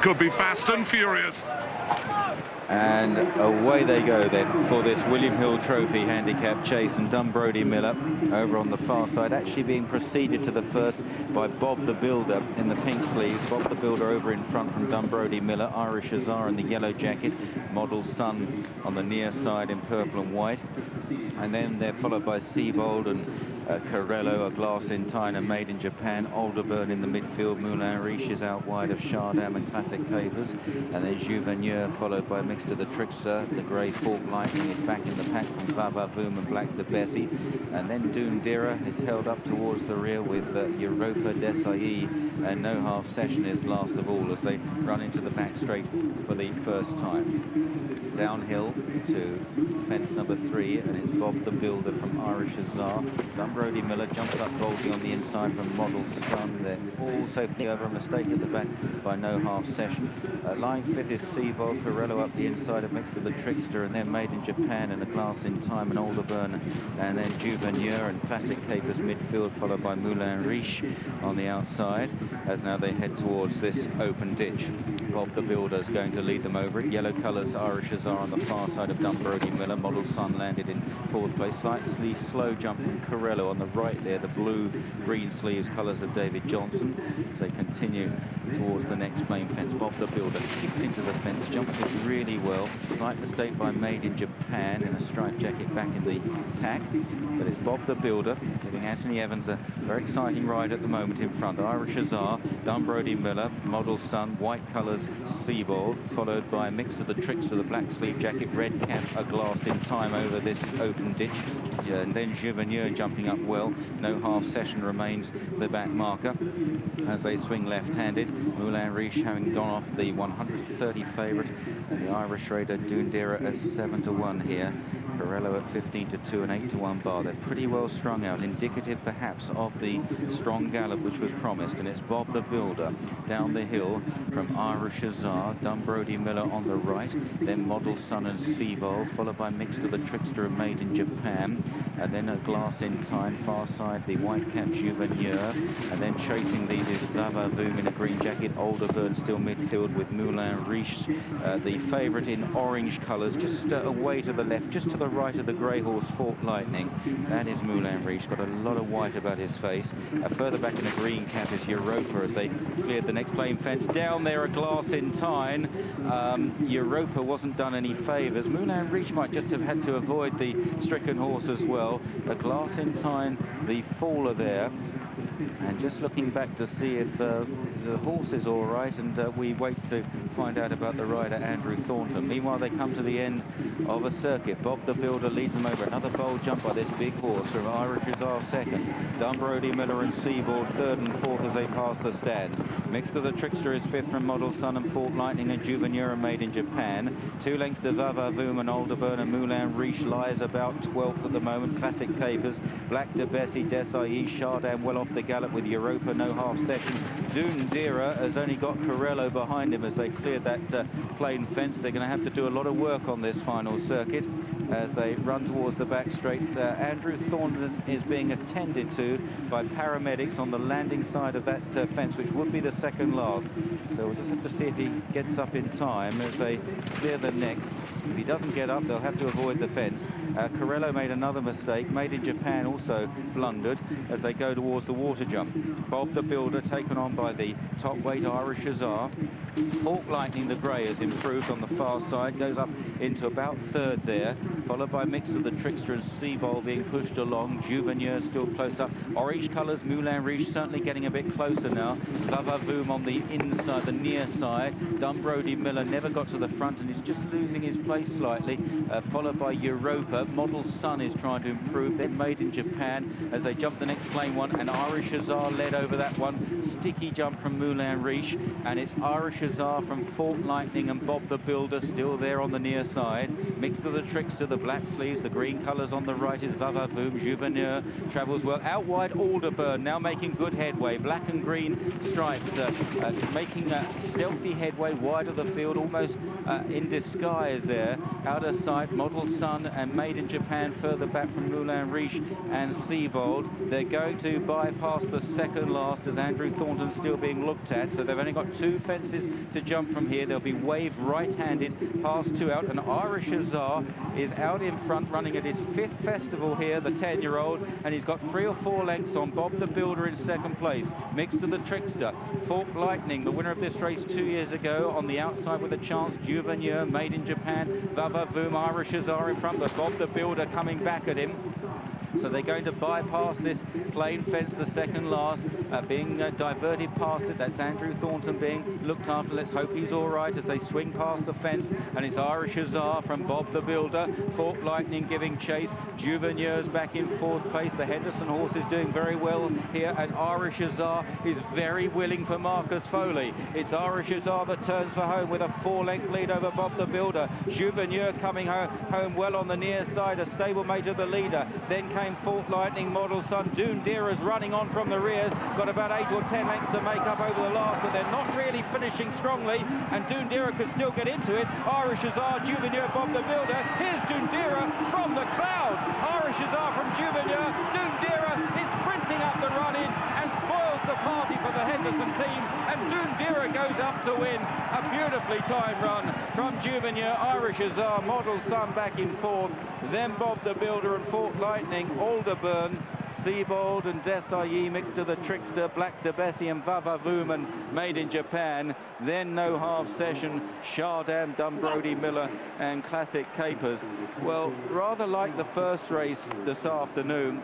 Could be fast and furious. And away they go then for this William Hill Trophy handicap chase, and Dunbrody Miller over on the far side, actually being preceded to the first by Bob the Builder in the pink sleeves. Bob the Builder over in front from Dunbrody Miller, Irish Hussar in the yellow jacket, Model Sun on the near side in purple and white. And then they're followed by Seabold and Corello, A Glass in China, Made in Japan, Alderburn in the midfield, Moulin Riche is out wide of Chardam and Classic Capers, and then Juveigneur followed by Mixed to the Trickster. The grey Fork Lightning is back in the pack from Vavavoom and Black to Bessie, and then Doire is held up towards the rear with Europa Desai, and No Half Session is last of all as they run into the back straight for the first time. Downhill to fence number 3, and it's Bob the Builder from Irish Hussar. Dunbrody Miller jumps up boldly on the inside from Model Sun. They're all safely over a mistake at the back by No Half Session. Lying 5th is Seabold, Corello up the inside of Mixed to the Trickster, and then Made in Japan and A Glass in Time and Alderburn, and then Juveigneur and Classic Capers midfield, followed by Moulin Riche on the outside, as now they head towards this open ditch. Bob the Builder is going to lead them over it. Yellow colours, Irish Hussar on the far side of Dunbrody Miller. Model Sun landed in 4th place. Slightly slow jump from Corello on the right there. The blue-green sleeves, colours of David Johnson. So they continue towards the next plain fence. Bob the Builder kicks into the fence, jumps it really well. Slight mistake by Made in Japan in a striped jacket back in the pack. But it's Bob the Builder giving Anthony Evans a very exciting ride at the moment in front. Irish Hussar, Dunbrody Miller, Model Sun, white colours, Seabold, followed by Mixed to the Trickster, the black sleeve jacket, red cap, A Glass in Time over this open ditch. And then Juveigneur jumping up well. No Half Session remains the back marker as they swing left-handed. Moulin Riche having gone off the 130 favourite, and the Irish Raider Doire at 7-1 here. Corello at 15-2 and 8-1 bar. They're pretty well strung out, indicative perhaps of the strong gallop which was promised. And it's Bob the Builder down the hill from Irish Hussar, Dunbrody Miller on the right, then Model Sun and Seabold, followed by Mixed to the Trickster and Made in Japan, and then A Glass in Time, far side the white cap Juveigneur, and then chasing these is Vavavoom in a green jacket, Alderburn still midfield with Moulin Riche, the favourite in orange colours, just away to the left, just to the right of the grey horse Fork Lightning. That is Moulin Riche, got a lot of white about his face. Further back in the green cap is Europa as they cleared the next plain fence. Down there, A Glass in Time. Europa wasn't done any favours. Moulin Riche might just have had to avoid the stricken horse as well. A Glass in Time, the faller there. And just looking back to see if the horse is all right, and we wait to find out about the rider Andrew Thornton. Meanwhile, they come to the end of a circuit. Bob the Builder leads them over. Another bold jump by this big horse from Irish Hussar second. Dunbrody Miller and Seabold 3rd and 4th as they pass the stands. Mixed to the Trickster is 5th from Model Sun and Fork Lightning, and Juveigneur Made in Japan. 2 lengths to Vavavoom and Alderburn, and Moulin Riche lies about 12th at the moment. Classic Capers, Black to Bessie, Desai, Chardam well off the gallop with Europa, No Half Session. Doire has only got Corello behind him as they cleared that plain fence. They're going to have to do a lot of work on this final circuit as they run towards the back straight. Andrew Thornton is being attended to by paramedics on the landing side of that fence, which would be the second last. So we'll just have to see if he gets up in time as they clear the next. If he doesn't get up, they'll have to avoid the fence. Corello made another mistake. Made in Japan also blundered as they go towards the water jump. Bob the Builder taken on by the top weight Irish Hussar. Fork Lightning, the grey, has improved on the far side, goes up into about 3rd there, followed by Mixed to the Trickster and Seabold being pushed along. Juveigneur still close up. Orange colours, Moulin Riche certainly getting a bit closer now. Vavavoom on the inside, the near side. Dunbrody Miller never got to the front and is just losing his place slightly, followed by Europa. Model Sun is trying to improve, then Made in Japan as they jump the next plain one, and Irish Hussar led over that one. Sticky jump from Moulin Riche, and it's Irish Hussar from Fork Lightning and Bob the Builder still there on the near side. Mixed to the Trickster, the black sleeves, the green colours on the right is Vavavoom. Juveigneur travels well. Out wide, Alderburn now making good headway. Black and green stripes making stealthy headway wide of the field, almost in disguise there. Out of sight, Model Sun and Made in Japan further back from Moulin Rouge and Seabold. They're going to bypass the second last as Andrew Thornton's still being looked at, so they've only got 2 fences to jump from here. They'll be waved right-handed past 2 out, and Irish Hussar is out in front running at his 5th festival here, the 10-year-old, and he's got 3 or 4 lengths on Bob the Builder in 2nd place. Mixed to the Trickster, Fork Lightning, the winner of this race 2 years ago, on the outside with a chance, Juveigneur, Made in Japan, Vavavoom, Irish Hussar in front, but Bob the Builder coming back at him. So they're going to bypass this plain fence, the second last, being diverted past it. That's Andrew Thornton being looked after. Let's hope he's all right as they swing past the fence. And it's Irish Hussar from Bob the Builder. Fork Lightning giving chase. Juveigneurs back in 4th place. The Henderson horse is doing very well here. And Irish Hussar is very willing for Marcus Foley. It's Irish Hussar that turns for home with a 4-length lead over Bob the Builder. Juveigneur coming home well on the near side. A stablemate of the leader. Then came Fork Lightning, Model Sun. Doire is running on from the rear, got about 8 or 10 lengths to make up over the last, but they're not really finishing strongly, and Doire could still get into it. Irish Hussar, Juveigneur, Bob the Builder. Here's Doire from the clouds. Irish Hussar from Juveigneur. Doire is sprinting up the run in and spoils the party for the Henderson team, and Doire goes up to win. A beautifully timed run from Juveigneur, Irish Hussar, Model Sun back in 4th, then Bob the Builder and Fork Lightning, Alderburn, Seabold and Desailly mixed to the Trickster, Black de Bessie and Vavavoom and Made in Japan. Then no half session, Chardam, Dumbrody, Miller and Classic Capers. Well, rather like the first race this afternoon,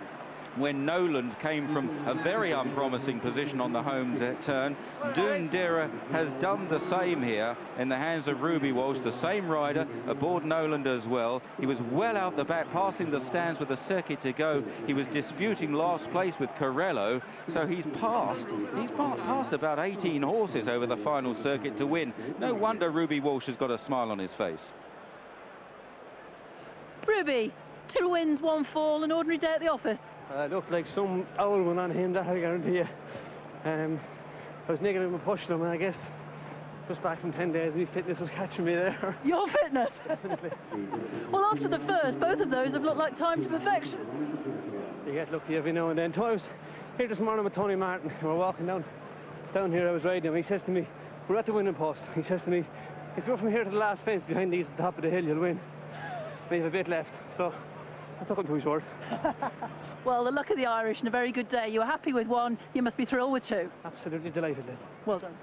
when Noland came from a very unpromising position on the home turn. Doire has done the same here in the hands of Ruby Walsh, the same rider aboard Noland as well. He was well out the back, passing the stands with a circuit to go. He was disputing last place with Corello, so he's passed about 18 horses over the final circuit to win. No wonder Ruby Walsh has got a smile on his face. Ruby, 2 wins, 1 fall, an ordinary day at the office. Looked like some owl went on him, that I guarantee you. I was negative and pushing him, and I guess just back from 10 days, my fitness was catching me there. Your fitness? Definitely. Well, after the first, both of those have looked like time to perfection. You get lucky every now and then. I was here this morning with Tony Martin. We were walking down here, I was riding him. He says to me, we're at the winning post. He says to me, if you're from here to the last fence behind these at the top of the hill, you'll win. We have a bit left, so I took him to his word. Well, the luck of the Irish and a very good day. You were happy with 1, you must be thrilled with 2. Absolutely delighted, Liv. Well done.